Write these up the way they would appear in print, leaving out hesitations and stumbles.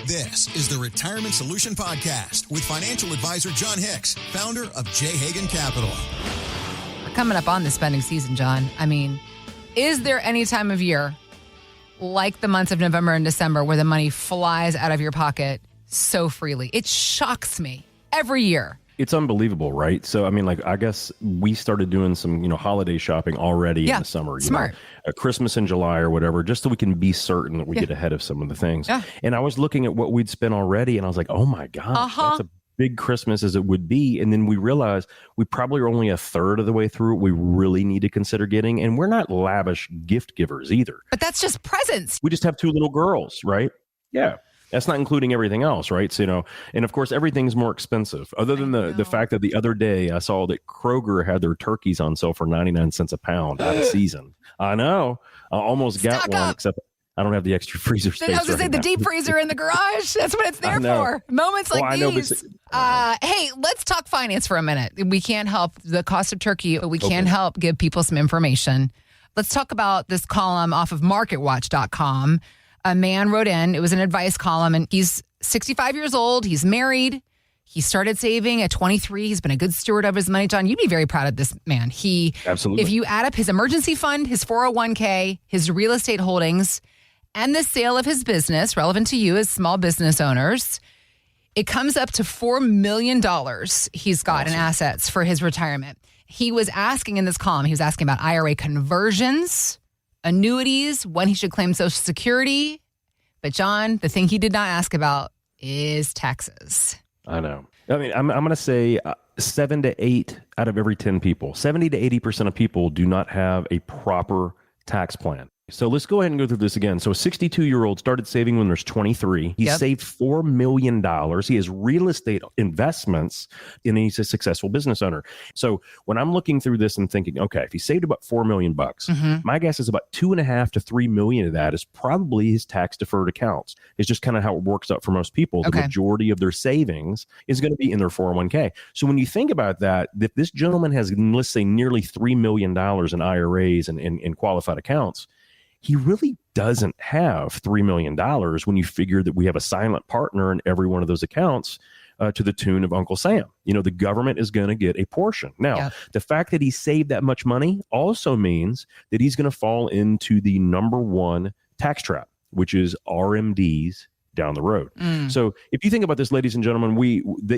This is the Retirement Solution Podcast with financial advisor Jon Hicks, founder of J. Hagan Capital. We're coming up on the spending season, John. I mean, is there any time of year like the months of November and December where the money flies out of your pocket so freely? It shocks me every year. It's unbelievable, right? So, I mean, like, I guess we started doing some, holiday shopping already in the summer. Smart. Christmas in July or whatever, just so we can be certain that we get ahead of some of the things. Yeah. And I was looking at what we'd spent already, and I was like, oh my gosh, that's a big Christmas as it would be. And then we realized we probably are only a third of the way through what we really need to consider getting. And we're not lavish gift givers either. But that's just presents. We just have two little girls, right? Yeah. That's not including everything else, right? So, and of course, everything's more expensive. Other than the fact that the other day I saw that Kroger had their turkeys on sale for 99 cents a pound out of season. I know. I almost got one, except I don't have the extra freezer space. I was going to say, the deep freezer in the garage. That's what it's there for. Moments like these. Hey, let's talk finance for a minute. We can't help the cost of turkey, but we can help give people some information. Let's talk about this column off of MarketWatch.com. A man wrote in, it was an advice column, and he's 65 years old. He's married. He started saving at 23. He's been a good steward of his money. John, you'd be very proud of this man. Absolutely. If you add up his emergency fund, his 401k, his real estate holdings, and the sale of his business, relevant to you as small business owners, it comes up to $4 million he's got in assets for his retirement. He was asking in this column, he was asking about IRA conversions, annuities, when he should claim Social Security. But John, the thing he did not ask about is taxes. I know. I mean, I'm going to say 7 to 8 out of every 10 people, 70 to 80% of people do not have a proper tax plan. So let's go ahead and go through this again. So a 62-year-old started saving when there's 23. He saved $4 million. He has real estate investments, and he's a successful business owner. So when I'm looking through this and thinking, okay, if he saved about $4 million, my guess is about $2.5 to $3 million of that is probably his tax deferred accounts. It's just kind of how it works out for most people. The majority of their savings is going to be in their 401k. So when you think about that, if this gentleman has, let's say, nearly $3 million in IRAs and qualified accounts, he really doesn't have $3 million when you figure that we have a silent partner in every one of those accounts to the tune of Uncle Sam. The government is going to get a portion. Now, the fact that he saved that much money also means that he's going to fall into the number one tax trap, which is RMDs down the road. So if you think about this, ladies and gentlemen,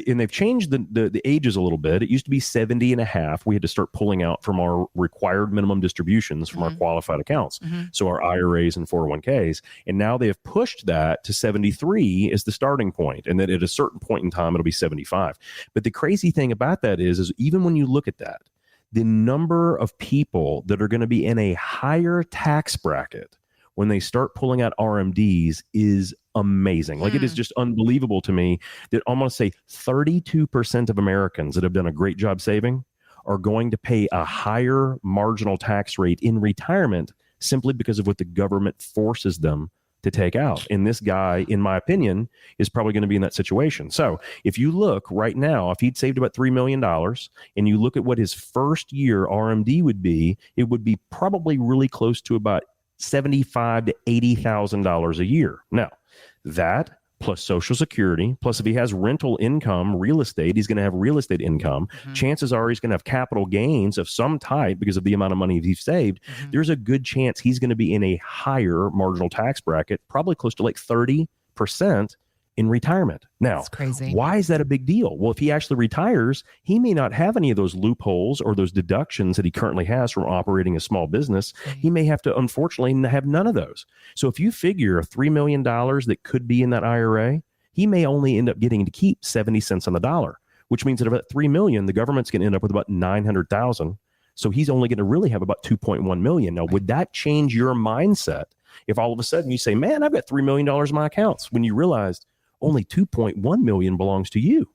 and they've changed the ages a little bit. It used to be 70 and a half. We had to start pulling out from our required minimum distributions from our qualified accounts. So our IRAs and 401ks. And now they have pushed that to 73 as the starting point. And that at a certain point in time, it'll be 75. But the crazy thing about that is even when you look at that, the number of people that are going to be in a higher tax bracket when they start pulling out RMDs is amazing. Like, it is just unbelievable to me that I'm going to say 32% of Americans that have done a great job saving are going to pay a higher marginal tax rate in retirement simply because of what the government forces them to take out. And this guy, in my opinion, is probably going to be in that situation. So if you look right now, if he'd saved about $3 million and you look at what his first year RMD would be, it would be probably really close to about $75,000 to $80,000 a year. Now, that plus Social Security, plus if he has rental income, real estate, he's going to have real estate income. Chances are he's going to have capital gains of some type because of the amount of money he's saved. There's a good chance he's going to be in a higher marginal tax bracket, probably close to like 30% in retirement. Now, that's crazy. Why is that a big deal? Well, if he actually retires, he may not have any of those loopholes or those deductions that he currently has from operating a small business. He may have to, unfortunately, have none of those. So if you figure $3 million that could be in that IRA, he may only end up getting to keep 70 cents on the dollar, which means that about $3 million, the government's going to end up with about 900,000. So he's only going to really have about 2.1 million. Now, would that change your mindset if all of a sudden you say, man, I've got $3 million in my accounts, when you realized only 2.1 million belongs to you?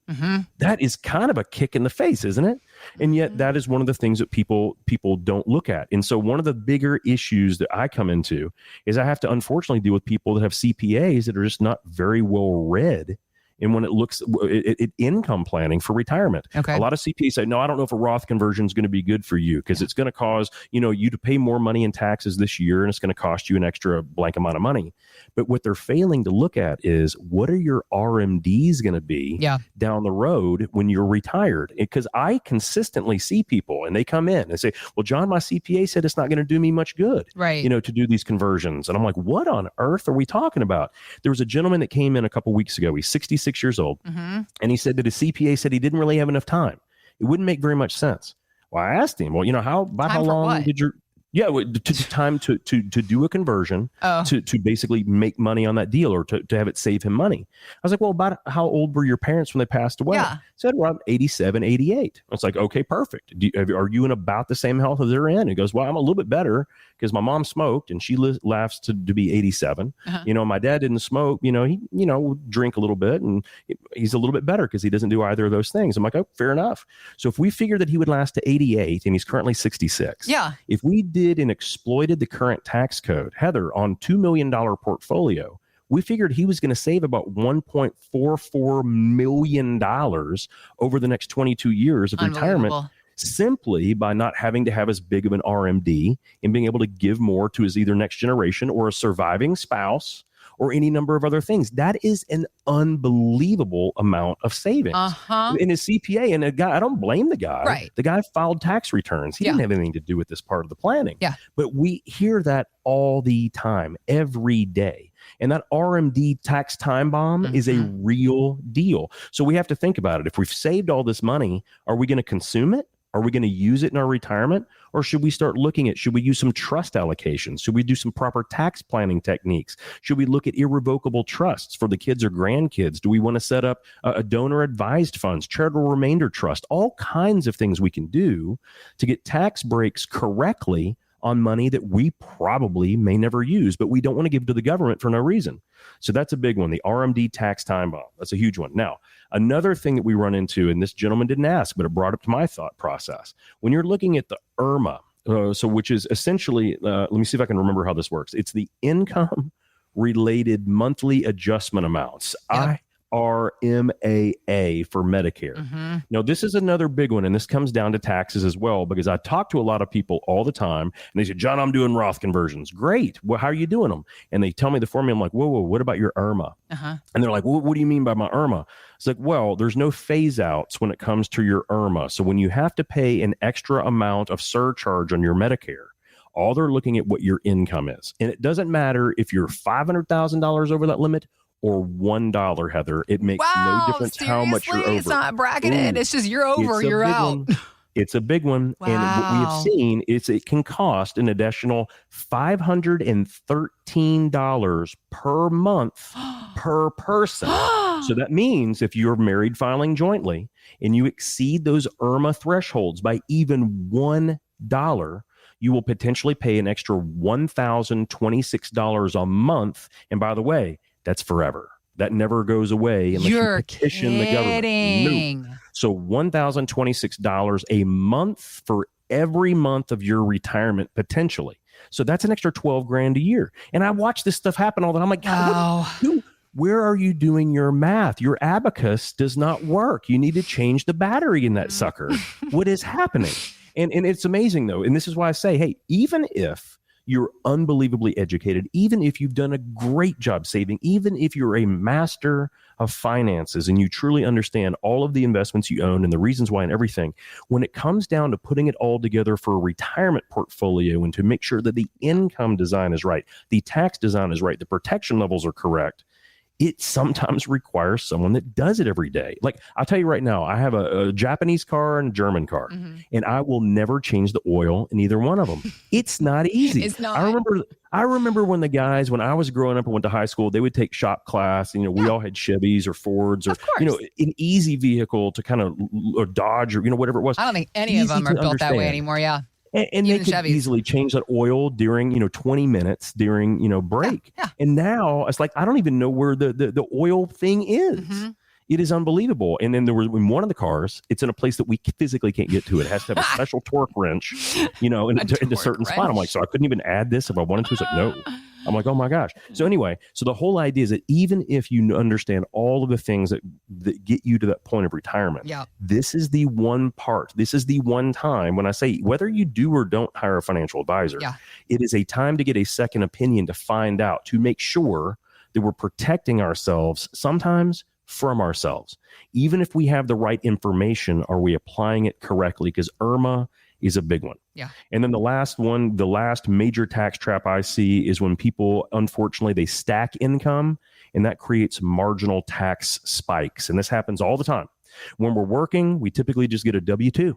That is kind of a kick in the face, isn't it? And yet that is one of the things that people don't look at. And so one of the bigger issues that I come into is I have to unfortunately deal with people that have CPAs that are just not very well read and when it looks at income planning for retirement. Okay. A lot of CPAs say, no, I don't know if a Roth conversion is going to be good for you because it's going to cause, you to pay more money in taxes this year, and it's going to cost you an extra blank amount of money. But what they're failing to look at is what are your RMDs going to be down the road when you're retired? Because I consistently see people and they come in and say, well, John, my CPA said it's not going to do me much good, right? To do these conversions. And I'm like, what on earth are we talking about? There was a gentleman that came in a couple weeks ago. He's 66 years old. And he said that his CPA said he didn't really have enough time. It wouldn't make very much sense. Well, I asked him, well, how long did your time to do a conversion to basically make money on that deal or to have it save him money. I was like, well, about how old were your parents when they passed away? Yeah. Said around 87, 88. I was like, okay, perfect. Are you in about the same health as they're in? He goes, well, I'm a little bit better because my mom smoked and she laughs to be 87. My dad didn't smoke. He would drink a little bit and he's a little bit better because he doesn't do either of those things. I'm like, oh, fair enough. So if we figured that he would last to 88 and he's currently 66. Yeah. If we did and exploited the current tax code, Heather, on $2 million portfolio, we figured he was going to save about $1.44 million over the next 22 years of retirement simply by not having to have as big of an RMD and being able to give more to his either next generation or a surviving spouse or any number of other things. That is an unbelievable amount of savings. In his CPA, and I don't blame the guy. Right. The guy filed tax returns. He didn't have anything to do with this part of the planning. Yeah. But we hear that all the time, every day. And that RMD tax time bomb is a real deal. So we have to think about it. If we've saved all this money, are we going to consume it? Are we going to use it in our retirement? Or should we start looking at, should we use some trust allocations? Should we do some proper tax planning techniques? Should we look at irrevocable trusts for the kids or grandkids? Do we want to set up a donor advised funds, charitable remainder trust, all kinds of things we can do to get tax breaks correctly on money that we probably may never use, but we don't want to give to the government for no reason. So that's a big one, the RMD tax time bomb. That's a huge one. Now, another thing that we run into, and this gentleman didn't ask, but it brought up to my thought process. When you're looking at the IRMA, which is essentially, let me see if I can remember how this works. It's the income related monthly adjustment amounts. Yep. RMAA for Medicare. Now, this is another big one, and this comes down to taxes as well, because I talk to a lot of people all the time, and they say, John, I'm doing Roth conversions. Great. Well, how are you doing them? And they tell me the formula. I'm like, whoa, what about your IRMA? And they're like, well, what do you mean by my IRMA? It's like, well, there's no phase outs when it comes to your IRMA. So when you have to pay an extra amount of surcharge on your Medicare, all they're looking at what your income is. And it doesn't matter if you're $500,000 over that limit or $1, Heather. It makes no difference how much you're over. It's not bracketed. It's just you're over, you're out. It's a big one. Wow. And what we have seen is it can cost an additional $513 per month per person. So that means if you're married filing jointly and you exceed those IRMA thresholds by even $1, you will potentially pay an extra $1,026 a month. And by the way, that's forever. That never goes away unless you petition the government. No. So $1,026 a month for every month of your retirement potentially. So that's an extra $12,000 a year. And I watch this stuff happen all the time. I'm like, God, where are you doing your math? Your abacus does not work. You need to change the battery in that sucker. What is happening? And it's amazing though. And this is why I say, hey, even if you're unbelievably educated, even if you've done a great job saving, even if you're a master of finances and you truly understand all of the investments you own and the reasons why and everything, when it comes down to putting it all together for a retirement portfolio and to make sure that the income design is right, the tax design is right, the protection levels are correct, it sometimes requires someone that does it every day. Like I'll tell you right now, I have a Japanese car and a German car, and I will never change the oil in either one of them. It's not easy. It's not. I remember when the guys, when I was growing up and went to high school, they would take shop class. You know, we all had Chevys or Fords or, you know, an easy vehicle to kind of, or Dodge or, you know, whatever it was. I don't think any of them are built that way anymore. Yeah. And they could easily change that oil during, 20 minutes during, break. Yeah. And now it's like, I don't even know where the oil thing is. It is unbelievable. And then there was in one of the cars, it's in a place that we physically can't get to. It has to have a special torque wrench, in a certain spot. I'm like, so I couldn't even add this if I wanted to. It's like, no. I'm like, oh my gosh. So anyway, so the whole idea is that even if you understand all of the things that get you to that point of retirement, this is the one part, this is the one time when I say, whether you do or don't hire a financial advisor, it is a time to get a second opinion, to find out, to make sure that we're protecting ourselves sometimes from ourselves. Even if we have the right information, are we applying it correctly? Because IRMA is a big one. Yeah. And then the last major tax trap I see is when people, unfortunately, they stack income, and that creates marginal tax spikes. And this happens all the time. When we're working, we typically just get a W-2.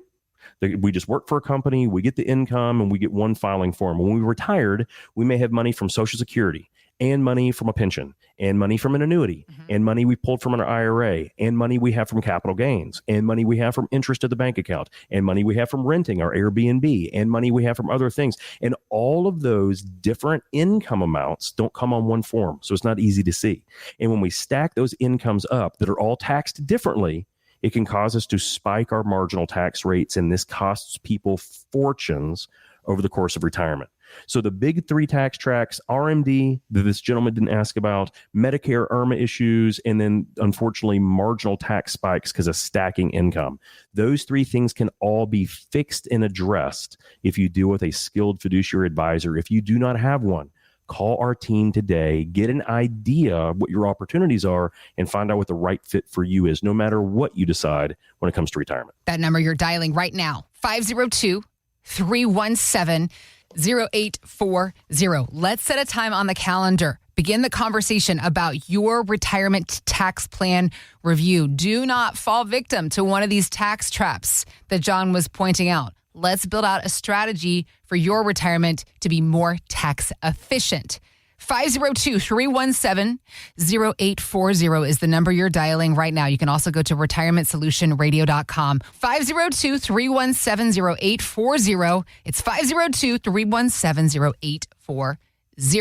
We just work for a company, we get the income, and we get one filing form. When we're retired, we may have money from Social Security, and money from a pension, and money from an annuity, and money we pulled from an IRA, and money we have from capital gains, and money we have from interest at the bank account, and money we have from renting our Airbnb, and money we have from other things. And all of those different income amounts don't come on one form, so it's not easy to see. And when we stack those incomes up that are all taxed differently, it can cause us to spike our marginal tax rates, and this costs people fortunes over the course of retirement. So the big three tax tracks, RMD, that this gentleman didn't ask about, Medicare IRMA issues, and then unfortunately marginal tax spikes because of stacking income. Those three things can all be fixed and addressed if you deal with a skilled fiduciary advisor. If you do not have one, call our team today, get an idea of what your opportunities are, and find out what the right fit for you is, no matter what you decide when it comes to retirement. That number you're dialing right now, 502-317-0840. Let's set a time on the calendar. Begin the conversation about your retirement tax plan review. Do not fall victim to one of these tax traps that Jon was pointing out. Let's build out a strategy for your retirement to be more tax efficient. 502-317-0840 is the number you're dialing right now. You can also go to retirementsolutionradio.com. 502-317-0840. It's 502-317-0840. It's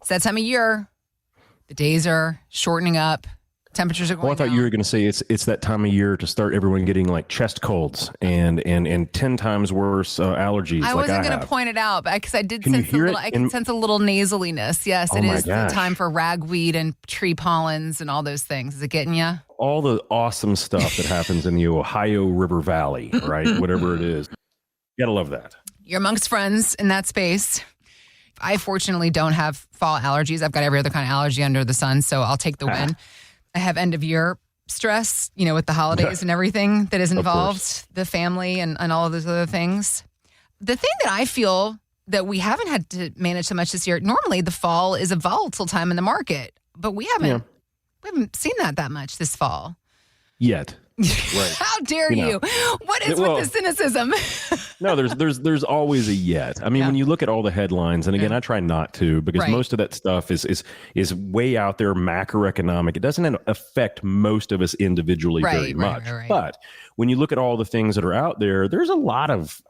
that time of year. The days are shortening up. Temperatures are going down. I thought you were going to say it's that time of year to start everyone getting like chest colds and 10 times worse allergies. I wasn't going to point it out, because I did sense I can sense a little nasaliness. Yes, it is the time for ragweed and tree pollens and all those things. Is it getting you? All the awesome stuff that happens in the Ohio River Valley, right? Whatever it is. You got to love that. You're amongst friends in that space. I fortunately don't have fall allergies. I've got every other kind of allergy under the sun, so I'll take the win. I have end of year stress, with the holidays and everything that is involved, the family and all of those other things. The thing that I feel that we haven't had to manage so much this year, normally the fall is a volatile time in the market, but we haven't seen that much this fall. Yet. Right. How dare you? What is with the cynicism? No, there's always a yet. I mean, when you look at all the headlines, and again, I try not to, because most of that stuff is way out there, macroeconomic. It doesn't affect most of us individually very much. Right. But when you look at all the things that are out there, there's a lot of,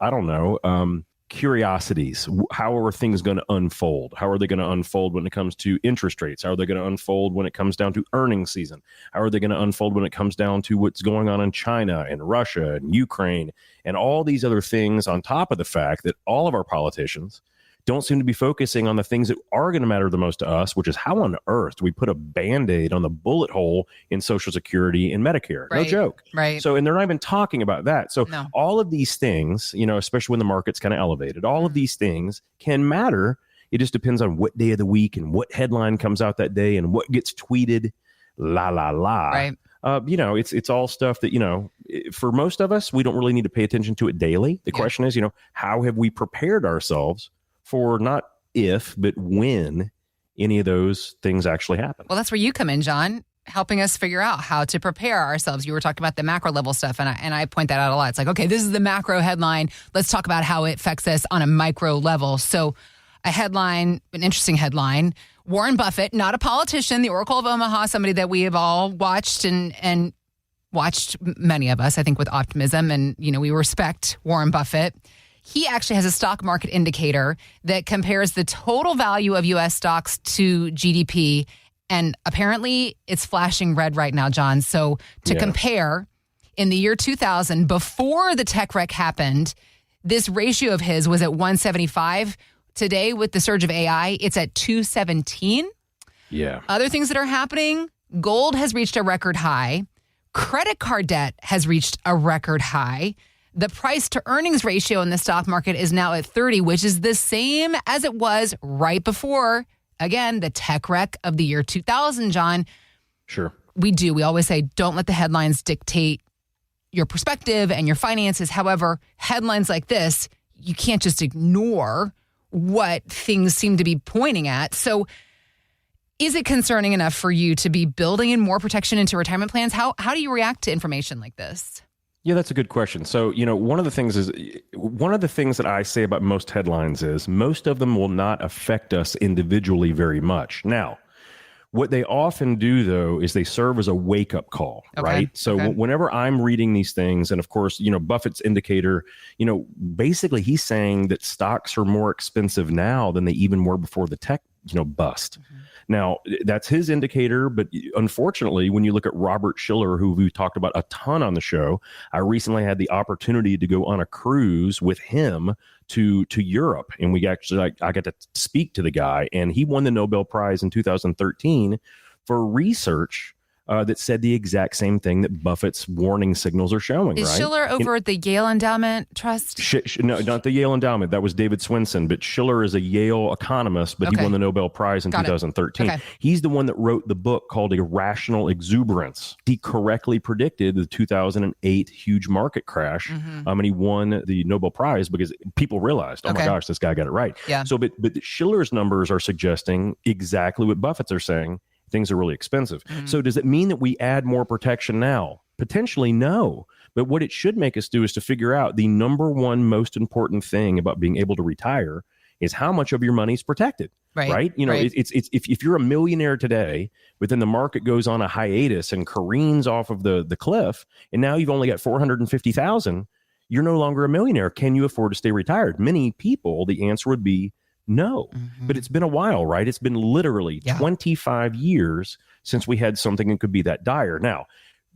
curiosities. How are things going to unfold? How are they going to unfold when it comes to interest rates? How are they going to unfold when it comes down to earnings season? How are they going to unfold when it comes down to what's going on in China and Russia and Ukraine and all these other things, on top of the fact that all of our politicians don't seem to be focusing on the things that are going to matter the most to us, which is how on earth do we put a Band-Aid on the bullet hole in Social Security and Medicare? Right. No joke. Right. So, and they're not even talking about that. So all of these things, especially when the market's kind of elevated, all of these things can matter. It just depends on what day of the week and what headline comes out that day and what gets tweeted, Right. It's all stuff that, for most of us, we don't really need to pay attention to it daily. The question is, how have we prepared ourselves for not if, but when any of those things actually happen? Well, that's where you come in, Jon, helping us figure out how to prepare ourselves. You were talking about the macro level stuff, and I point that out a lot. It's like, okay, this is the macro headline. Let's talk about how it affects us on a micro level. So a headline, an interesting headline, Warren Buffett, not a politician, the Oracle of Omaha, somebody that we have all watched and watched, many of us, I think, with optimism. And, we respect Warren Buffett. He actually has a stock market indicator that compares the total value of U.S. stocks to GDP. And apparently it's flashing red right now, Jon. So to compare, in the year 2000, before the tech wreck happened, this ratio of his was at 175. Today, with the surge of AI, it's at 217. Yeah. Other things that are happening, gold has reached a record high. Credit card debt has reached a record high. The price to earnings ratio in the stock market is now at 30, which is the same as it was right before, again, the tech wreck of the year 2000, Jon. Sure. We always say, don't let the headlines dictate your perspective and your finances. However, headlines like this, you can't just ignore what things seem to be pointing at. So is it concerning enough for you to be building in more protection into retirement plans? How do you react to information like this? Yeah, that's a good question. So, one of the things that I say about most headlines is most of them will not affect us individually very much. Now, what they often do, though, is they serve as a wake-up call, right? So whenever I'm reading these things, and of course, Buffett's indicator, basically he's saying that stocks are more expensive now than they even were before the tech, bust. Mm-hmm. Now, that's his indicator, but unfortunately, when you look at Robert Shiller, who we talked about a ton on the show, I recently had the opportunity to go on a cruise with him to Europe, and we actually I got to speak to the guy, and he won the Nobel Prize in 2013 for research that said the exact same thing that Buffett's warning signals are showing. Is right? Shiller over at the Yale Endowment Trust? No, not the Yale Endowment. That was David Swinson. But Shiller is a Yale economist, but he won the Nobel Prize in 2013. Okay. He's the one that wrote the book called Irrational Exuberance. He correctly predicted the 2008 huge market crash, and he won the Nobel Prize because people realized, oh my gosh, this guy got it right. Yeah. So, but Shiller's numbers are suggesting exactly what Buffett's are saying. Things are really expensive. So does it mean that we add more protection now? Potentially, no. But what it should make us do is to figure out the number one most important thing about being able to retire is how much of your money is protected. Right? It's if you're a millionaire today, but then the market goes on a hiatus and careens off of the cliff, and now you've only got $450,000, you're no longer a millionaire. Can you afford to stay retired? Many people, the answer would be no, but it's been a while, right? It's been literally 25 years since we had something that could be that dire. Now,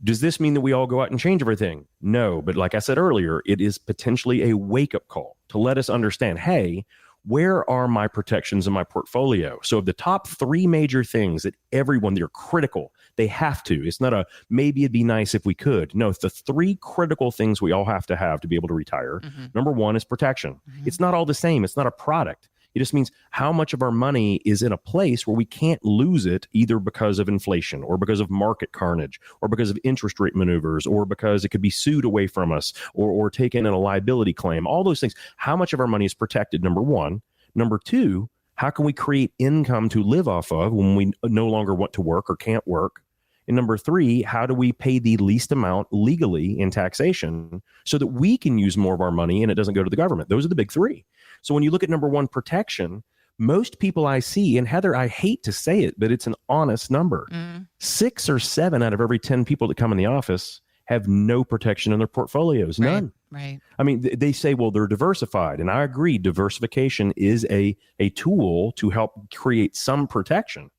does this mean that we all go out and change everything? No, but like I said earlier, it is potentially a wake-up call to let us understand, hey, where are my protections in my portfolio? So of the top three major things that everyone, they're critical, they have to. It's not a maybe it'd be nice if we could. No, it's the three critical things we all have to be able to retire. Number one is protection. It's not all the same. It's not a product. It just means how much of our money is in a place where we can't lose it either because of inflation or because of market carnage or because of interest rate maneuvers or because it could be sued away from us or taken in a liability claim. All those things. How much of our money is protected, number one. Number two, how can we create income to live off of when we no longer want to work or can't work? And number three, how do we pay the least amount legally in taxation so that we can use more of our money and it doesn't go to the government? Those are the big three. So when you look at number one, protection, most people I see, and Heather, I hate to say it, but it's an honest number. 6 or 7 out of every 10 people that come in the office have no protection in their portfolios. None. Right. I mean, they say, well, they're diversified. And I agree, diversification is a tool to help create some protection.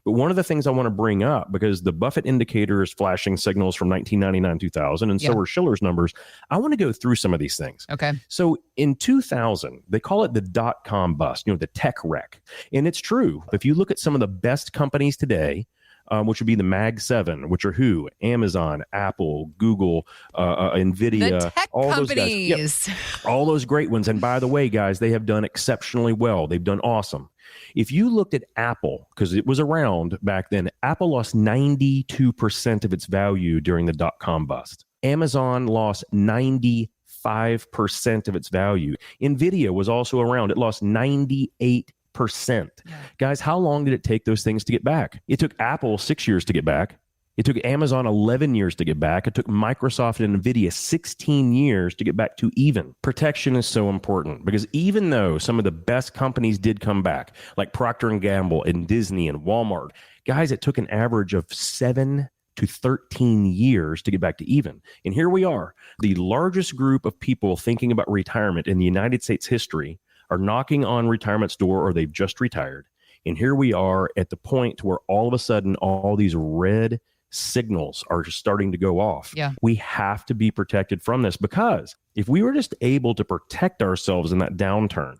But one of the things I want to bring up, because the Buffett indicator is flashing signals from 1999, 2000, and so are Shiller's numbers, I want to go through some of these things. Okay. So in 2000, they call it the dot-com bust, the tech wreck. And it's true. If you look at some of the best companies today, which would be the Mag 7, which are who? Amazon, Apple, Google, NVIDIA, the tech all companies. Those guys. Yep, all those great ones. And by the way, guys, they have done exceptionally well. They've done awesome. If you looked at Apple, because it was around back then, Apple lost 92% of its value during the dot-com bust. Amazon lost 95% of its value. NVIDIA was also around. It lost 98%. Guys, how long did it take those things to get back? It took Apple 6 years to get back. It took Amazon 11 years to get back. It took Microsoft and NVIDIA 16 years to get back to even. Protection is so important because even though some of the best companies did come back, like Procter & Gamble and Disney and Walmart, guys, it took an average of 7 to 13 years to get back to even. And here we are, the largest group of people thinking about retirement in the United States history are knocking on retirement's door or they've just retired. And here we are at the point where all of a sudden all these red signals are starting to go off. Yeah. We have to be protected from this because if we were just able to protect ourselves in that downturn,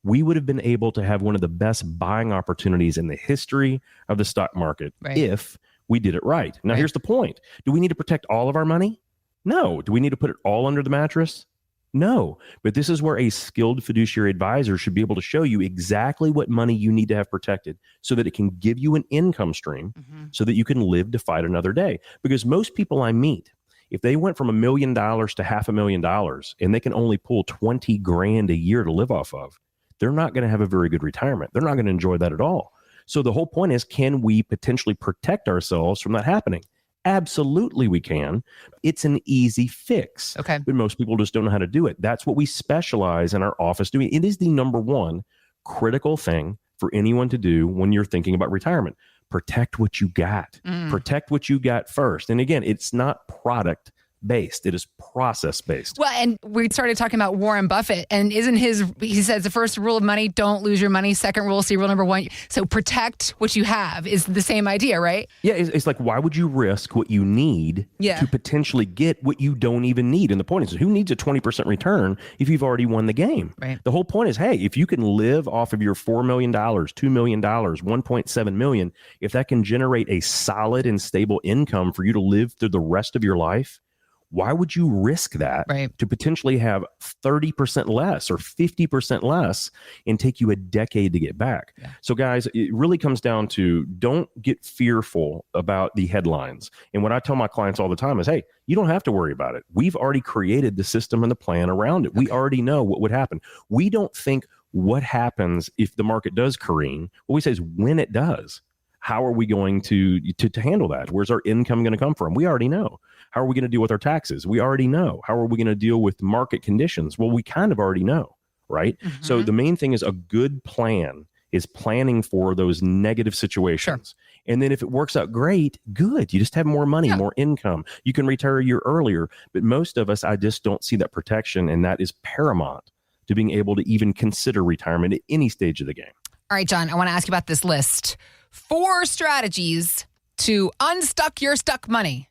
we would have been able to have one of the best buying opportunities in the history of the stock market if we did it right. Now, here's the point. Do we need to protect all of our money? No. Do we need to put it all under the mattress? No. But this is where a skilled fiduciary advisor should be able to show you exactly what money you need to have protected so that it can give you an income stream so that you can live to fight another day. Because most people I meet, if they went from $1 million to $500,000 and they can only pull 20 grand a year to live off of, they're not going to have a very good retirement. They're not going to enjoy that at all. So the whole point is, can we potentially protect ourselves from that happening? Absolutely we can. It's an easy fix. Okay. But most people just don't know how to do it. That's what we specialize in our office doing. It is the number one critical thing for anyone to do when you're thinking about retirement. Protect what you got. Protect what you got first. And again, it's not product based. It is process based. Well, and we started talking about Warren Buffett, and he says the first rule of money, don't lose your money. Second rule, see rule number 1. So protect what you have is the same idea, right? Yeah. It's like, why would you risk what you need to potentially get what you don't even need? And the point is, who needs a 20% return if you've already won the game? Right. The whole point is, hey, if you can live off of your $4 million, $2 million, $1.7 million, if that can generate a solid and stable income for you to live through the rest of your life, why would you risk that to potentially have 30% less or 50% less and take you a decade to get back? Yeah. So guys, it really comes down to, don't get fearful about the headlines. And what I tell my clients all the time is, hey, you don't have to worry about it. We've already created the system and the plan around it. Okay. We already know what would happen. We don't think what happens if the market does careen. What we say is when it does. How are we going to handle that? Where's our income going to come from? We already know. How are we going to deal with our taxes? We already know. How are we going to deal with market conditions? Well, we kind of already know, right? Mm-hmm. So the main thing is, a good plan is planning for those negative situations. Sure. And then if it works out great, good. You just have more money, more income. You can retire a year earlier. But most of us, I just don't see that protection. And that is paramount to being able to even consider retirement at any stage of the game. All right, John, I want to ask you about this list. 4 strategies to unstuck your stuck money.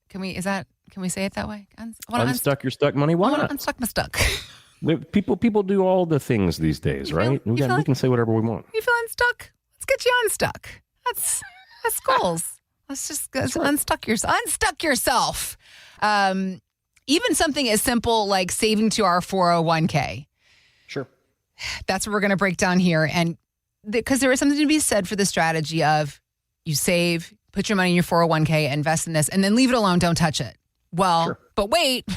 Can we say it that way? Unstuck your stuck money? Why not? Unstuck my stuck. People do all the things these days, right? We can say whatever we want. You feel unstuck? Let's get you unstuck. That's goals. Let's unstuck yourself. Even something as simple like saving to our 401k. Sure. That's what we're going to break down here. And because there is something to be said for the strategy of you save, put your money in your 401k, invest in this, and then leave it alone. Don't touch it. Well, sure. but wait,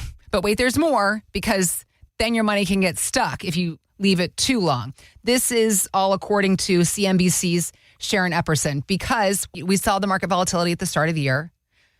there's more, because then your money can get stuck if you leave it too long. This is all according to CNBC's Sharon Epperson, because we saw the market volatility at the start of the year.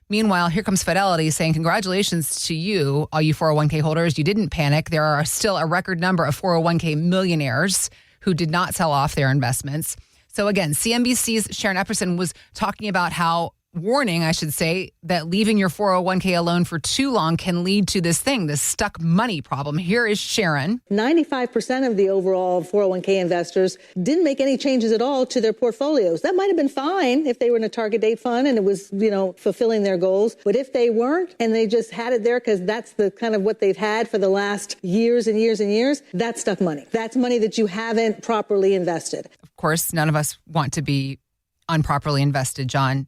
Meanwhile, here comes Fidelity saying, congratulations to you, all you 401k holders. You didn't panic. There are still a record number of 401k millionaires who did not sell off their investments. So again, CNBC's Sharon Epperson was talking about how, warning, I should say, that leaving your 401k alone for too long can lead to this stuck money problem. Here is Sharon. 95% of the overall 401k investors didn't make any changes at all to their portfolios. That might have been fine if they were in a target date fund and it was, fulfilling their goals. But if they weren't and they just had it there because that's the kind of what they've had for the last years and years and years, that's stuck money. That's money that you haven't properly invested. Of course, none of us want to be unproperly invested, John.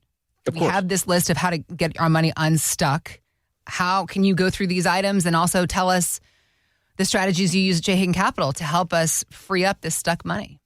We have this list of how to get our money unstuck. How can you go through these items and also tell us the strategies you use at J. Hagan Capital to help us free up this stuck money?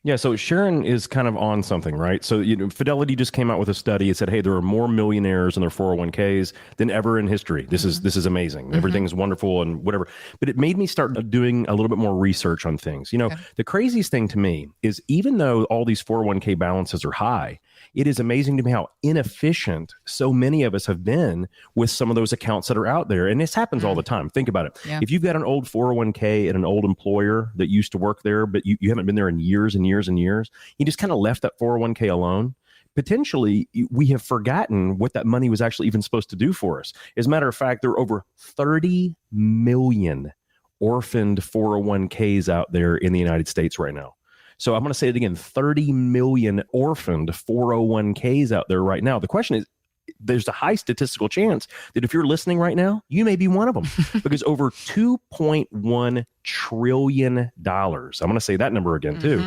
Yeah, so Sharon is kind of on something, right? So Fidelity just came out with a study. It said, hey, there are more millionaires in their 401ks than ever in history. This is amazing. Mm-hmm. Everything's wonderful and whatever. But it made me start doing a little bit more research on things. The craziest thing to me is, even though all these 401k balances are high, it is amazing to me how inefficient so many of us have been with some of those accounts that are out there. And this happens all the time. Think about it. Yeah. If you've got an old 401k at an old employer that used to work there, but you haven't been there in years and years and years, you just kind of left that 401k alone. Potentially, we have forgotten what that money was actually even supposed to do for us. As a matter of fact, there are over 30 million orphaned 401ks out there in the United States right now. So I'm going to say it again, 30 million orphaned 401ks out there right now. The question is, there's a high statistical chance that if you're listening right now, you may be one of them because over $2.1 trillion, I'm going to say that number again too,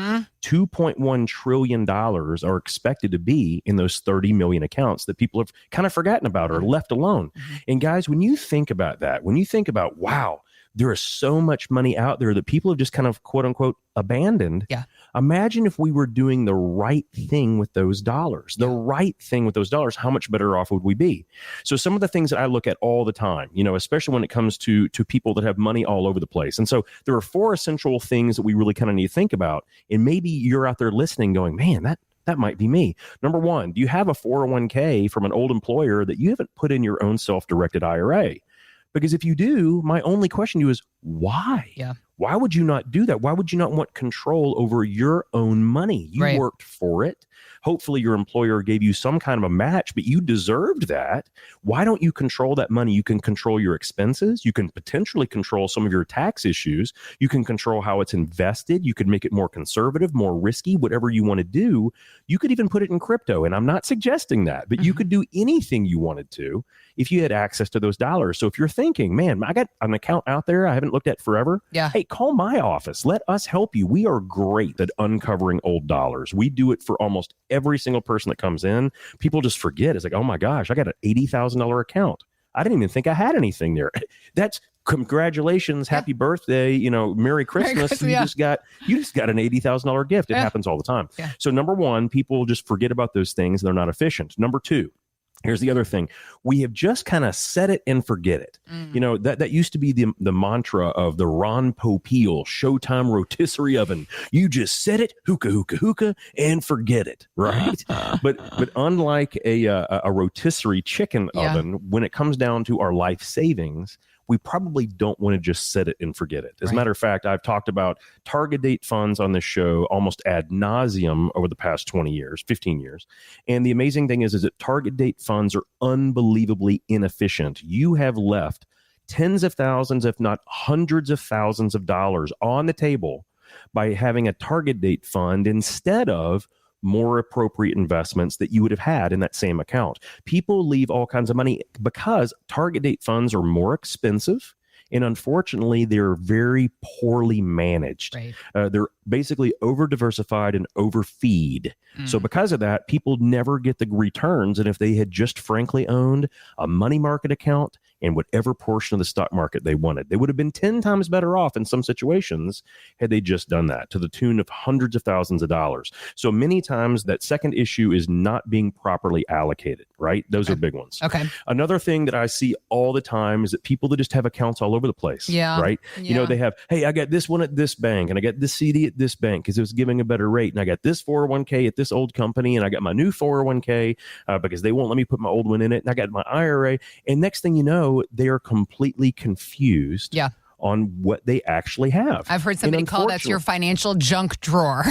$2.1 trillion are expected to be in those 30 million accounts that people have kind of forgotten about or left alone. And guys, when you think about that, when you think about, wow, there is so much money out there that people have just kind of quote unquote abandoned. Yeah. Imagine if we were doing the right thing with those dollars, how much better off would we be? So some of the things that I look at all the time, especially when it comes to people that have money all over the place. And so there are 4 essential things that we really kind of need to think about. And maybe you're out there listening going, man, that might be me. Number 1, do you have a 401k from an old employer that you haven't put in your own self-directed IRA? Because if you do, my only question to you is why? Yeah. Why would you not do that? Why would you not want control over your own money? You worked for it. Hopefully your employer gave you some kind of a match, but you deserved that. Why don't you control that money? You can control your expenses. You can potentially control some of your tax issues. You can control how it's invested. You could make it more conservative, more risky, whatever you want to do. You could even put it in crypto. And I'm not suggesting that, but you could do anything you wanted to if you had access to those dollars. So if you're thinking, man, I got an account out there I haven't looked at forever. Yeah. Hey, call my office. Let us help you. We are great at uncovering old dollars. We do it for almost every single person that comes in. People just forget. It's like, oh my gosh, I got an $80,000 account. I didn't even think I had anything there. That's congratulations, happy birthday, Merry Christmas. You just got an $80,000 gift. It happens all the time. Yeah. So number 1, people just forget about those things. They're not efficient. Number 2, here's the other thing. We have just kind of set it and forget it. That used to be the mantra of the Ron Popeil Showtime rotisserie oven. You just set it, hookah, hookah, hookah, and forget it, right? But unlike a rotisserie chicken oven, when it comes down to our life savings, we probably don't want to just set it and forget it. As a matter of fact, I've talked about target date funds on this show almost ad nauseum over the past 15 years. And the amazing thing is that target date funds are unbelievably inefficient. You have left tens of thousands, if not hundreds of thousands of dollars on the table by having a target date fund instead of more appropriate investments that you would have had in that same account. People leave all kinds of money because target date funds are more expensive. And unfortunately, they're very poorly managed. They're basically over-diversified and overfeed. So because of that, people never get the returns. And if they had just frankly owned a money market account and whatever portion of the stock market they wanted, they would have been 10 times better off in some situations had they just done that, to the tune of hundreds of thousands of dollars. So many times that second issue is not being properly allocated, right? Those are big ones. Okay. Another thing that I see all the time is that people that just have accounts all over the place, right? Yeah. They have, hey, I got this one at this bank and I got this CD at this bank because it was giving a better rate. And I got this 401k at this old company and I got my new 401k because they won't let me put my old one in it. And I got my IRA. And next thing you know, they are completely confused on what they actually have. I've heard somebody call that your financial junk drawer.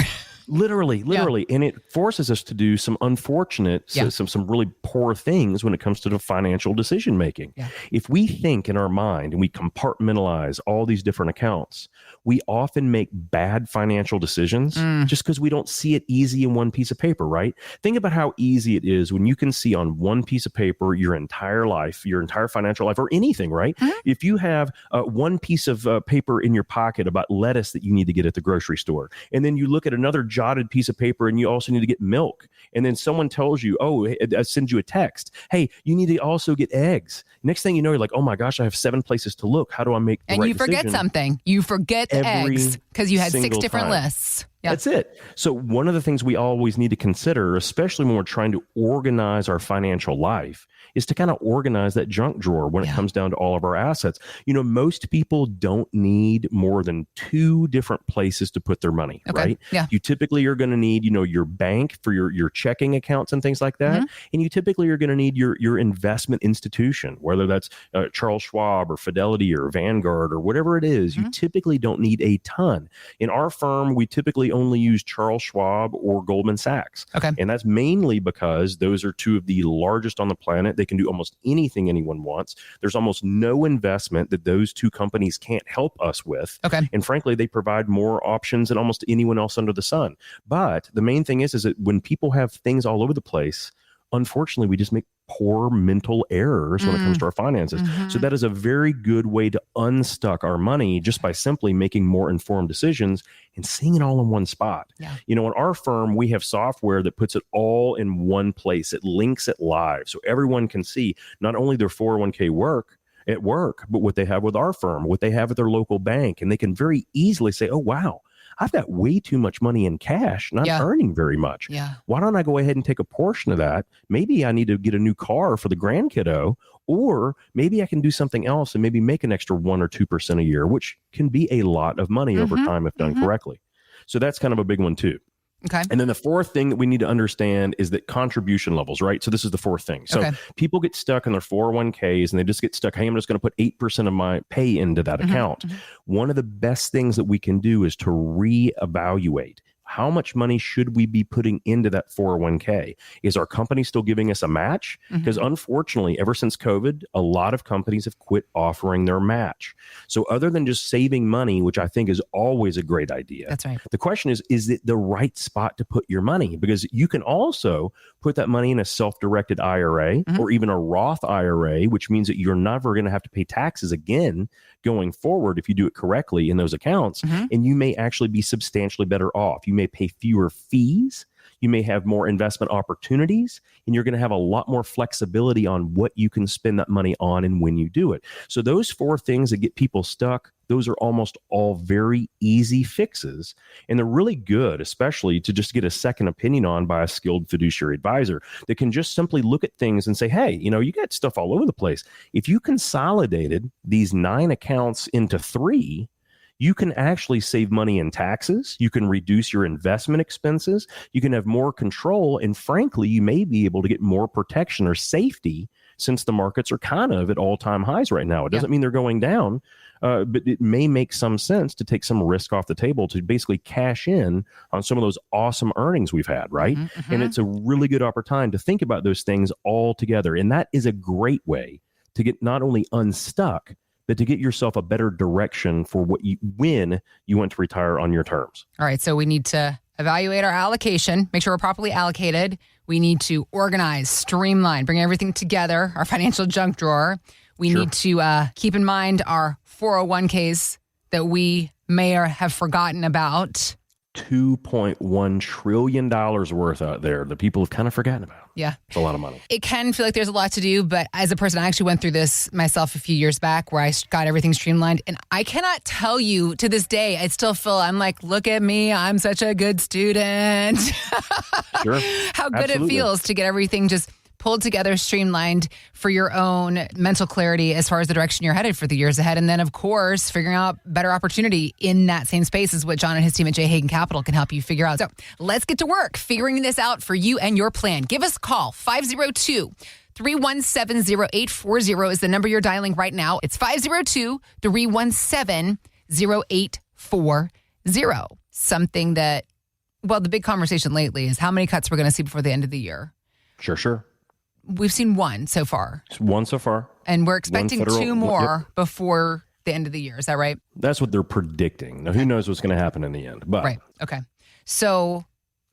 Literally. And it forces us to do some unfortunate, some really poor things when it comes to the financial decision making. If we think in our mind and we compartmentalize all these different accounts, we often make bad financial decisions just because we don't see it easy in one piece of paper, right? Think about how easy it is when you can see on one piece of paper your entire life, your entire financial life, or anything, right? If you have one piece of paper in your pocket about lettuce that you need to get at the grocery store, and then you look at another jotted piece of paper and you also need to get milk, and then someone tells you, oh, I send you a text, hey, you need to also get eggs. Next thing you know, you're like, oh my gosh, I have 7 places to look. How do I make the right decision? And you forget something. You forget the eggs because you had 6 different lists. That's it. So one of the things we always need to consider, especially when we're trying to organize our financial life, is to kind of organize that junk drawer when it comes down to all of our assets. Most people don't need more than 2 different places to put their money, right? Yeah. You typically are going to need, your bank for your checking accounts and things like that. And you typically are going to need your investment institution, whether that's Charles Schwab or Fidelity or Vanguard or whatever it is. You typically don't need a ton. In our firm, we typically only use Charles Schwab or Goldman Sachs. And that's mainly because those are 2 of the largest on the planet. They can do almost anything anyone wants. There's almost no investment that those 2 companies can't help us with. And frankly, they provide more options than almost anyone else under the sun. But the main thing is that when people have things all over the place, unfortunately, we just make poor mental errors when it comes to our finances. So that is a very good way to unstuck our money just by simply making more informed decisions and seeing it all in one spot. Yeah. In our firm, we have software that puts it all in one place. It links it live so everyone can see not only their 401k at work, but what they have with our firm, what they have at their local bank. And they can very easily say, oh, wow, I've got way too much money in cash and I'm earning very much. Yeah. Why don't I go ahead and take a portion of that? Maybe I need to get a new car for the grandkiddo, or maybe I can do something else and maybe make an extra 1 or 2% a year, which can be a lot of money over time if done correctly. So that's kind of a big one too. Okay. And then the fourth thing that we need to understand is that contribution levels, right? So this is the fourth thing. So people get stuck in their 401ks and they just get stuck. Hey, I'm just going to put 8% of my pay into that account. One of the best things that we can do is to reevaluate. How much money should we be putting into that 401k? Is our company still giving us a match? Because unfortunately, ever since COVID, a lot of companies have quit offering their match. So other than just saving money, which I think is always a great idea. That's right. The question is it the right spot to put your money? Because you can also put that money in a self-directed IRA or even a Roth IRA, which means that you're never going to have to pay taxes again going forward if you do it correctly in those accounts. And you may actually be substantially better off. You may pay fewer fees. You may have more investment opportunities, and you're going to have a lot more flexibility on what you can spend that money on and when you do it. So those four things that get people stuck, those are almost all very easy fixes. And they're really good, especially to just get a second opinion on by a skilled fiduciary advisor that can just simply look at things and say, hey, you got stuff all over the place. If you consolidated these 9 accounts into 3, you can actually save money in taxes. You can reduce your investment expenses. You can have more control. And frankly, you may be able to get more protection or safety since the markets are kind of at all-time highs right now. It doesn't mean they're going down, but it may make some sense to take some risk off the table to basically cash in on some of those awesome earnings we've had, right? And it's a really good opportunity to think about those things all together. And that is a great way to get not only unstuck, but to get yourself a better direction for when you want to retire on your terms. All right. So we need to evaluate our allocation, make sure we're properly allocated. We need to organize, streamline, bring everything together, our financial junk drawer. We need to keep in mind our 401ks that we may or have forgotten about. $2.1 trillion worth out there that people have kind of forgotten about. Yeah. It's a lot of money. It can feel like there's a lot to do, but as a person, I actually went through this myself a few years back where I got everything streamlined. And I cannot tell you to this day, I still feel, I'm like, look at me, I'm such a good student. Sure. How good it feels to get everything just pulled together, streamlined for your own mental clarity as far as the direction you're headed for the years ahead. And then, of course, figuring out better opportunity in that same space is what Jon and his team at J. Hagan Capital can help you figure out. So let's get to work figuring this out for you and your plan. Give us a call. 502-317-0840 is the number you're dialing right now. It's 502-317-0840. Something that, well, the big conversation lately is how many cuts we're going to see before the end of the year. Sure. We've seen one so far. One so far. And we're expecting 2 more before the end of the year. Is that right? That's what they're predicting. Now, who knows what's going to happen in the end? But right. Okay. So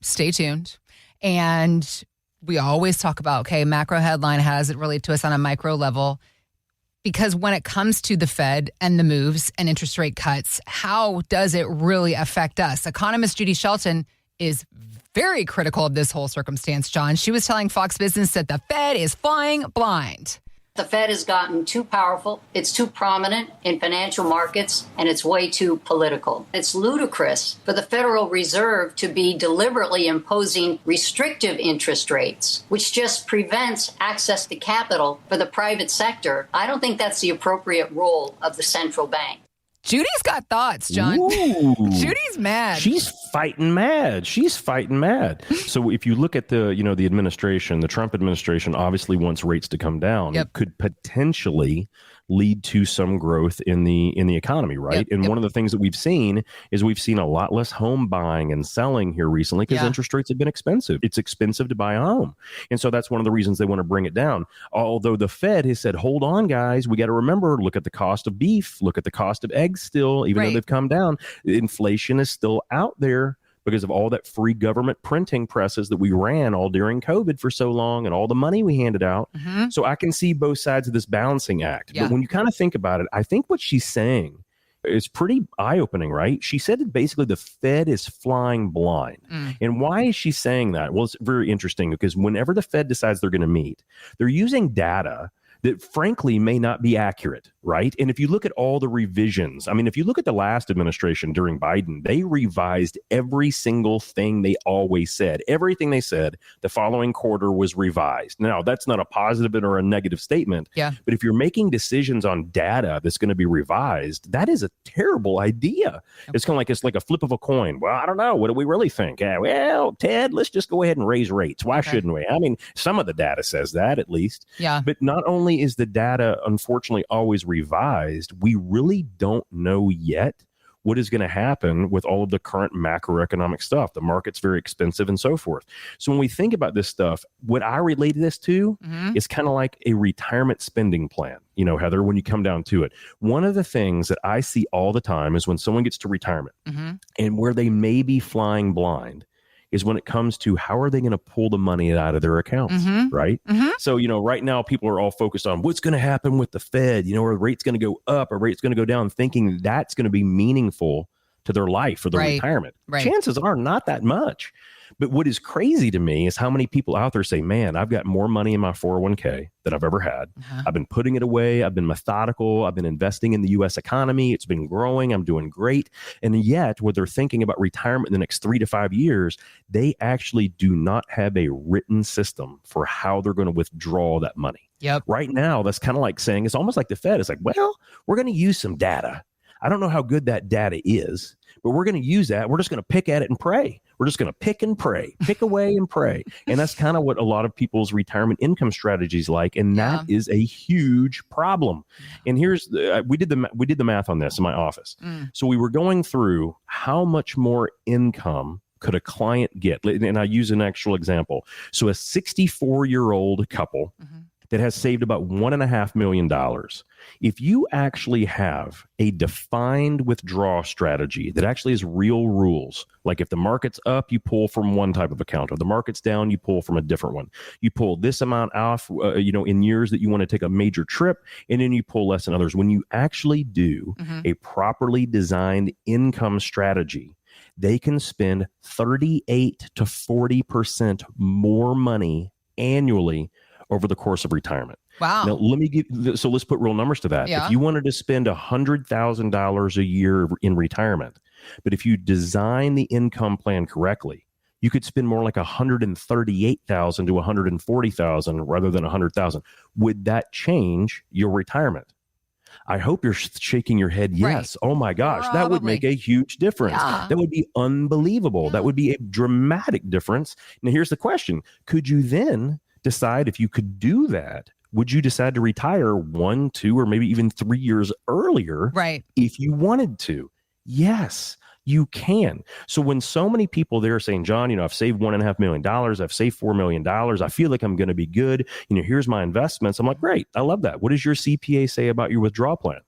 stay tuned. And we always talk about, okay, macro headline, how does it relate to us on a micro level? Because when it comes to the Fed and the moves and interest rate cuts, how does it really affect us? Economist Judy Shelton is very critical of this whole circumstance, Jon. She was telling Fox Business that the Fed is flying blind. The Fed has gotten too powerful, it's too prominent in financial markets, and it's way too political. It's ludicrous for the Federal Reserve to be deliberately imposing restrictive interest rates, which just prevents access to capital for the private sector. I don't think that's the appropriate role of the central bank. Judy's got thoughts, Jon. Ooh. Judy's mad. She's fighting mad. So if you look at the administration, the Trump administration obviously wants rates to come down. It could potentially lead to some growth in the economy, right? One of the things that we've seen is we've seen a lot less home buying and selling here recently because interest rates have been expensive. It's expensive to buy a home. And so that's one of the reasons they want to bring it down. Although the Fed has said, hold on, guys, we got to remember, look at the cost of beef, look at the cost of eggs still, even though they've come down. Inflation is still out there. because of all that free government printing presses that we ran all during COVID for so long and all the money we handed out. So I can see both sides of this balancing act. But when you kind of think about it, I think what she's saying is pretty eye-opening, right? She said that basically the Fed is flying blind. And why is she saying that? Well, it's very interesting because whenever the Fed decides they're going to meet, they're using data that frankly may not be accurate, right? And if you look at all the revisions, I mean, if you look at the last administration during Biden, they revised every single thing they always said. Everything they said the following quarter was revised. Now, that's not a positive or a negative statement, but if you're making decisions on data that's going to be revised, that is a terrible idea. It's kind of like, it's like a flip of a coin. Well, I don't know. What do we really think? Well, Ted, let's just go ahead and raise rates. Why shouldn't we? I mean, some of the data says that at least. But not only is the data unfortunately always revised, we really don't know yet what is going to happen with all of the current macroeconomic stuff. The market's very expensive and so forth. So when we think about this stuff, what I relate this to is kind of like a retirement spending plan. You know, Heather, when you come down to it, one of the things that I see all the time is when someone gets to retirement and where they may be flying blind is when it comes to how are they going to pull the money out of their accounts, right? So, you know, right now people are all focused on what's going to happen with the Fed, you know, or the rate's going to go up or rate's going to go down, thinking that's going to be meaningful to their life or their retirement. Chances are not that much. But what is crazy to me is how many people out there say, man, I've got more money in my 401k than I've ever had. I've been putting it away. I've been methodical. I've been investing in the U.S. economy. It's been growing. I'm doing great. And yet, when they're thinking about retirement in the next 3 to 5 years, they actually do not have a written system for how they're going to withdraw that money. Right now, that's kind of like saying, it's almost like the Fed. It's like, well, we're going to use some data. I don't know how good that data is, but we're going to use that. We're just going to pick at it and pray. We're just going to pick and pray, pick away and pray. And that's kind of what a lot of people's retirement income strategies like. And that is a huge problem. And here's, we did the math on this in my office. So we were going through how much more income could a client get? And I use an actual example. So a 64-year-old couple that has saved about $1.5 million. If you actually have a defined withdrawal strategy that actually has real rules, like if the market's up, you pull from one type of account, or the market's down, you pull from a different one. You pull this amount off, in years that you want to take a major trip, and then you pull less in others. When you actually do a properly designed income strategy, they can spend 38 to 40% more money annually over the course of retirement. Wow. Now, let's put real numbers to that. If you wanted to spend $100,000 a year in retirement, but if you design the income plan correctly, you could spend more like $138,000 to $140,000 rather than $100,000. Would that change your retirement? I hope you're shaking your head. Yes. Oh my gosh. Probably. That would make a huge difference. That would be unbelievable. That would be a dramatic difference. Now, here's the question. Could you then decide if you could do that? Would you decide to retire 1, 2, or maybe even 3 years earlier? If you wanted to? Yes, you can. So when so many people there are saying, John, I've saved $1.5 million, I've saved $4 million, I feel like I'm going to be good. Here's my investments. I'm like, great. I love that. What does your CPA say about your withdrawal plan?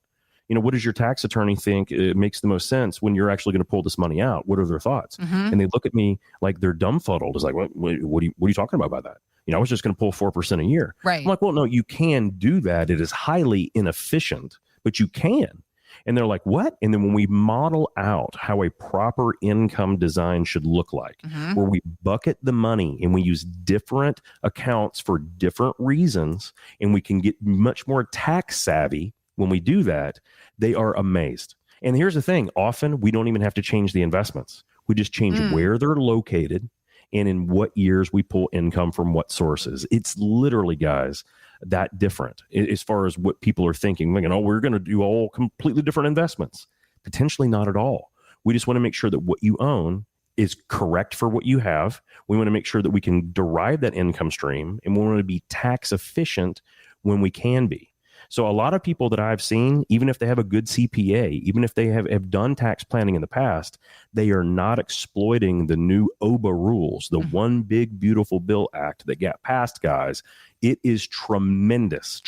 What does your tax attorney think it makes the most sense when you're actually going to pull this money out? What are their thoughts? And they look at me like they're dumbfuddled. It's like, what are you talking about that? I was just going to pull 4% a year. I'm like, well, no, you can do that. It is highly inefficient, but you can. And they're like, what? And then when we model out how a proper income design should look like, where we bucket the money and we use different accounts for different reasons, and we can get much more tax savvy when we do that, they are amazed. And here's the thing. Often we don't even have to change the investments. We just change where they're located and in what years we pull income from what sources. It's literally, guys, that different as far as what people are thinking. We're going to do all completely different investments. Potentially not at all. We just want to make sure that what you own is correct for what you have. We want to make sure that we can derive that income stream, and we want to be tax efficient when we can be. So a lot of people that I've seen, even if they have a good CPA, even if they have done tax planning in the past, they are not exploiting the new OBA rules, the One Big Beautiful Bill Act that got passed, guys. It is tremendous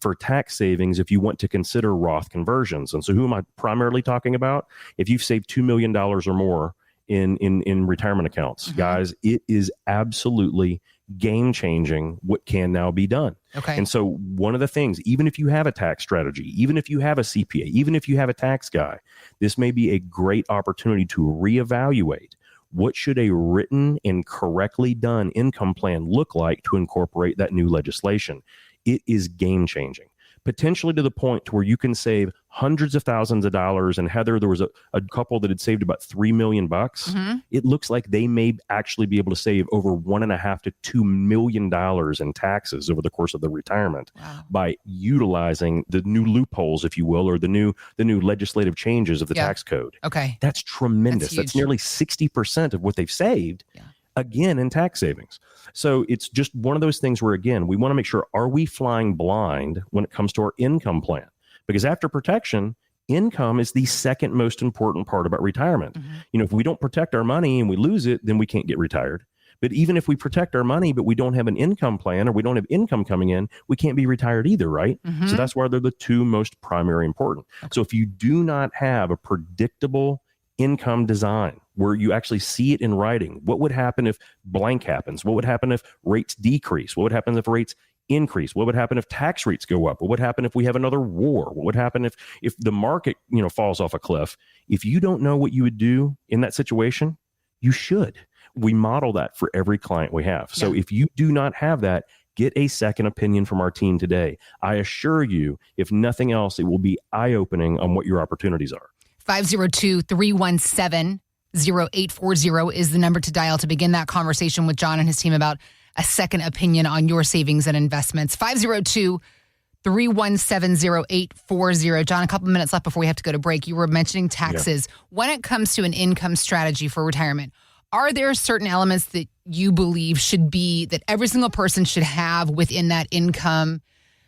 for tax savings if you want to consider Roth conversions. And so who am I primarily talking about? If you've saved $2 million or more in retirement accounts. Guys, it is absolutely game changing what can now be done. Okay. And so one of the things, even if you have a tax strategy, even if you have a CPA, even if you have a tax guy, this may be a great opportunity to reevaluate what should a written and correctly done income plan look like to incorporate that new legislation. It is game changing, potentially to the point to where you can save hundreds of thousands of dollars. And Heather, there was a couple that had saved about $3 million. It looks like they may actually be able to save over $1.5 to $2 million in taxes over the course of the retirement by utilizing the new loopholes, if you will, or the new legislative changes of the tax code. Okay. That's tremendous. That's nearly 60% of what they've saved. Again, in tax savings. So it's just one of those things where, again, we want to make sure, are we flying blind when it comes to our income plan? Because after protection, income is the second most important part about retirement. If we don't protect our money and we lose it, then we can't get retired. But even if we protect our money, but we don't have an income plan or we don't have income coming in, we can't be retired either, right? So that's why they're the two most primary important. So if you do not have a predictable income design where you actually see it in writing, what would happen if blank happens? What would happen if rates decrease? What would happen if rates increase? What would happen if tax rates go up? What would happen if we have another war? What would happen if the market, falls off a cliff? If you don't know what you would do in that situation, you should. We model that for every client we have. So if you do not have that, get a second opinion from our team today. I assure you, if nothing else, it will be eye-opening on what your opportunities are. 502-317-0840 is the number to dial to begin that conversation with Jon and his team about a second opinion on your savings and investments. 502-317-0840. Jon, a couple minutes left before we have to go to break. You were mentioning taxes. When it comes to an income strategy for retirement, are there certain elements that you believe should be, that every single person should have within that income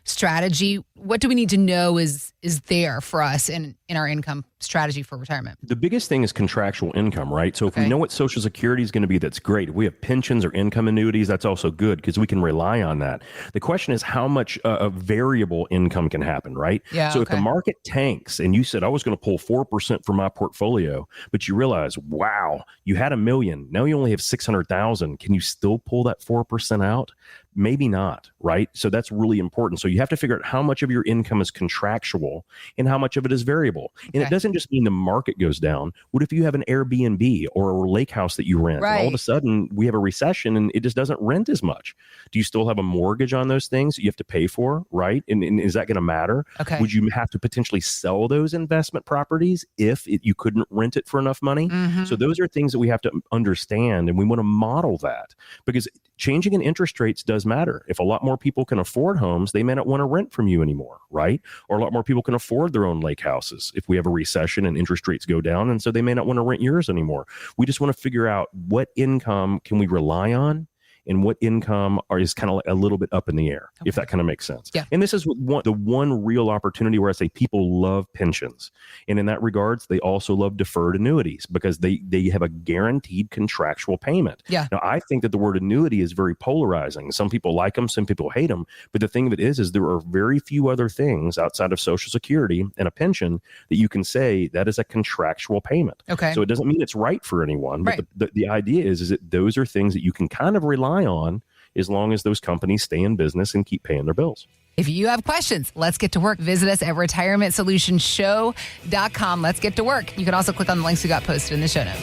strategy? What do we need to know is there for us in our income strategy for retirement? The biggest thing is contractual income, right? So if we know what Social Security is going to be, that's great. If we have pensions or income annuities, that's also good because we can rely on that. The question is how much variable income can happen, right? So if the market tanks and you said, I was going to pull 4% from my portfolio, but you realize, wow, you had $1 million. Now you only have 600,000. Can you still pull that 4% out? Maybe not, right? So that's really important. So you have to figure out how much of your income is contractual and how much of it is variable. And it doesn't just mean the market goes down. What if you have an Airbnb or a lake house that you rent? And all of a sudden we have a recession and it just doesn't rent as much. Do you still have a mortgage on those things that you have to pay for, right? And is that going to matter? Would you have to potentially sell those investment properties if you couldn't rent it for enough money? So those are things that we have to understand, and we want to model that, because changing in interest rates does matter. If a lot more people can afford homes, they may not want to rent from you anymore, right? Or a lot more people can afford their own lake houses if we have a recession and interest rates go down, and so they may not want to rent yours anymore. We just want to figure out what income can we rely on and what income is kind of like a little bit up in the air, if that kind of makes sense. And this is the one real opportunity where I say people love pensions. And in that regards, they also love deferred annuities because they have a guaranteed contractual payment. Now, I think that the word annuity is very polarizing. Some people like them, some people hate them. But the thing of it is there are very few other things outside of Social Security and a pension that you can say that is a contractual payment. So it doesn't mean it's right for anyone. But the idea is that those are things that you can kind of rely on as long as those companies stay in business and keep paying their bills. If you have questions, let's get to work. Visit us at retirementsolutionshow.com. Let's get to work. You can also click on the links we got posted in the show notes.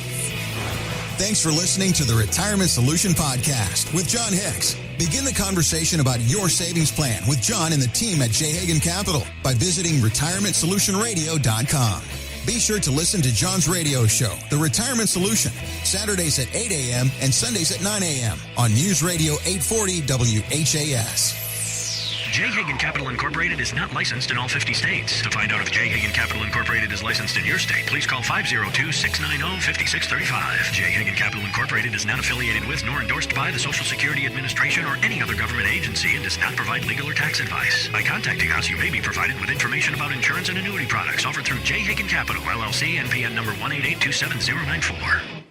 Thanks for listening to the Retirement Solution Podcast with Jon Hicks. Begin the conversation about your savings plan with Jon and the team at J. Hagan Capital by visiting retirementsolutionradio.com. Be sure to listen to Jon's radio show, The Retirement Solution, Saturdays at 8 a.m. and Sundays at 9 a.m. on News Radio 840 WHAS. J. Hagan Capital Incorporated is not licensed in all 50 states. To find out if J. Hagan Capital Incorporated is licensed in your state, please call 502-690-5635. J. Hagan Capital Incorporated is not affiliated with nor endorsed by the Social Security Administration or any other government agency and does not provide legal or tax advice. By contacting us, you may be provided with information about insurance and annuity products offered through J. Hagan Capital, LLC, NPN number 1882794.